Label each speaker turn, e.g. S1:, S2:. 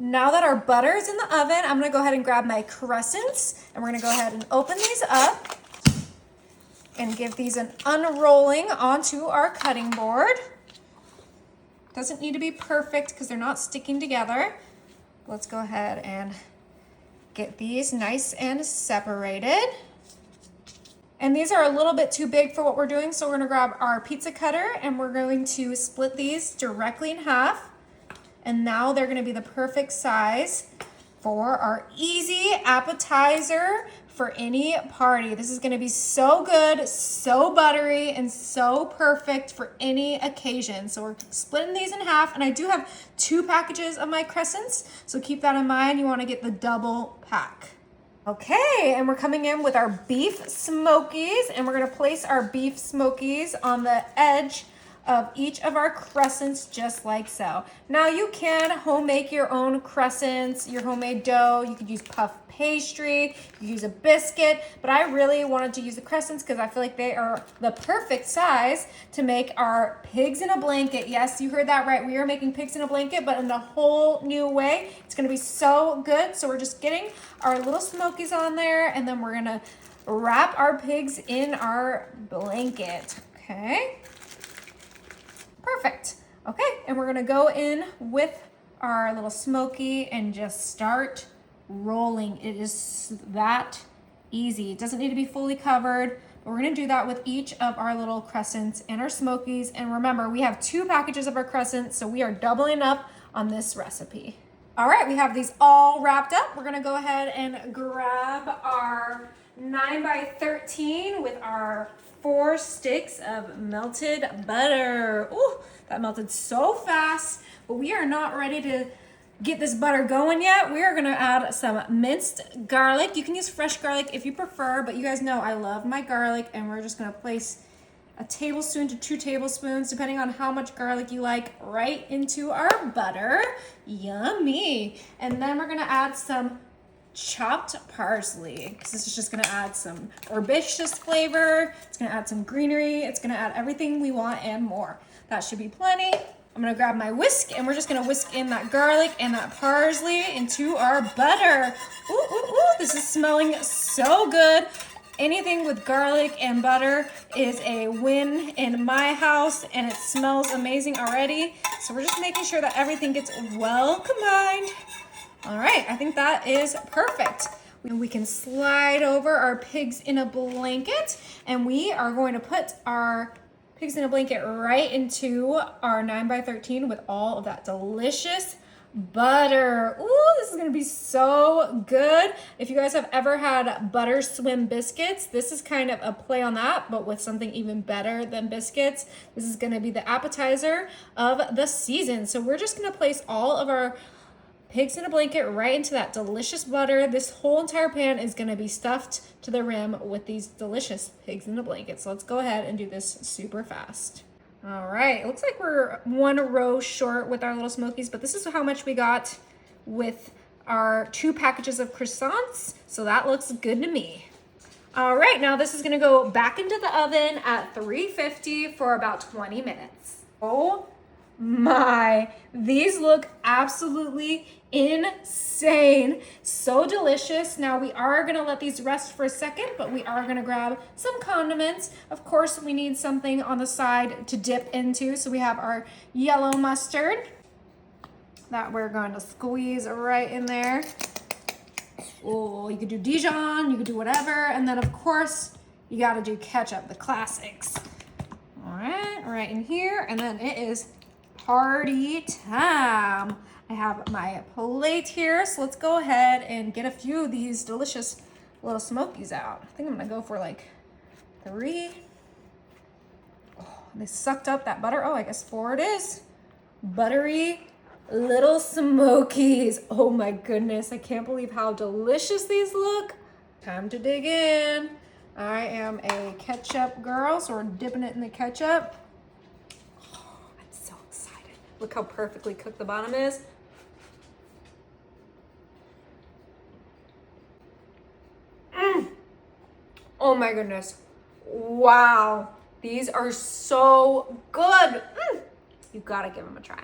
S1: Now that our butter is in the oven, I'm gonna go ahead and grab my crescents and we're gonna go ahead and open these up and give these an unrolling onto our cutting board. Doesn't need to be perfect because they're not sticking together. Let's go ahead and get these nice and separated. And these are a little bit too big for what we're doing, so we're gonna grab our pizza cutter and we're going to split these directly in half. And now they're gonna be the perfect size for our easy appetizer for any party. This is gonna be so good, so buttery, and so perfect for any occasion. So we're splitting these in half, and I do have 2 packages of my crescents, so keep that in mind. You wanna get the double pack. Okay, and we're coming in with our beef smokies, and we're gonna place our beef smokies on the edge of each of our crescents, just like so. Now you can home make your own crescents, your homemade dough. You could use puff pastry, you could use a biscuit, but I really wanted to use the crescents because I feel like they are the perfect size to make our pigs in a blanket. Yes, you heard that right. We are making pigs in a blanket, but in a whole new way. It's gonna be so good. So we're just getting our little smokies on there, and then we're gonna wrap our pigs in our blanket, okay? Perfect. Okay, and we're gonna go in with our little smoky and just start rolling. It is that easy. It doesn't need to be fully covered, but we're gonna do that with each of our little crescents and our smokies. And remember, we have 2 packages of our crescents, so we are doubling up on this recipe. All right, we have these all wrapped up. We're gonna go ahead and grab our 9x13 with our 4 sticks of melted butter. Ooh, that melted so fast, but we are not ready to get this butter going yet. We are gonna add some minced garlic. You can use fresh garlic if you prefer, but you guys know I love my garlic, and we're just gonna place a tablespoon to 2 tablespoons, depending on how much garlic you like, right into our butter. Yummy. And then we're gonna add some chopped parsley, because this is just gonna add some herbaceous flavor. It's gonna add some greenery. It's gonna add everything we want and more. That should be plenty. I'm gonna grab my whisk, and we're just gonna whisk in that garlic and that parsley into our butter. Ooh, ooh, ooh, this is smelling so good. Anything with garlic and butter is a win in my house, and it smells amazing already. So we're just making sure that everything gets well combined. All right, I think that is perfect. We can slide over our pigs in a blanket, and we are going to put our pigs in a blanket right into our 9x13 with all of that delicious butter. Ooh, this is gonna be so good. If you guys have ever had butter swim biscuits, this is kind of a play on that, but with something even better than biscuits. This is gonna be the appetizer of the season. So we're just gonna place all of our pigs in a blanket right into that delicious butter. This whole entire pan is gonna be stuffed to the rim with these delicious pigs in a blanket. So let's go ahead and do this super fast. All right, it looks like we're 1 row short with our little smokies, but this is how much we got with our 2 packages of croissants. So that looks good to me. All right, now this is gonna go back into the oven at 350 for about 20 minutes. Oh my, these look absolutely insane. So delicious. Now we are gonna let these rest for a second, but we are gonna grab some condiments. Of course, we need something on the side to dip into. So we have our yellow mustard that we're going to squeeze right in there. Oh, you could do Dijon, you could do whatever. And then of course, you gotta do ketchup, the classics. All right in here. And then it is party time. I have my plate here, so let's go ahead and get a few of these delicious little smokies out. I think I'm gonna go for like 3. Oh, they sucked up that butter. Oh, I guess 4 it is. Buttery little smokies. Oh my goodness, I can't believe how delicious these look. Time to dig in. I am a ketchup girl, so we're dipping it in the ketchup. Look how perfectly cooked the bottom is. Oh my goodness. Wow. These are so good. You gotta give them a try.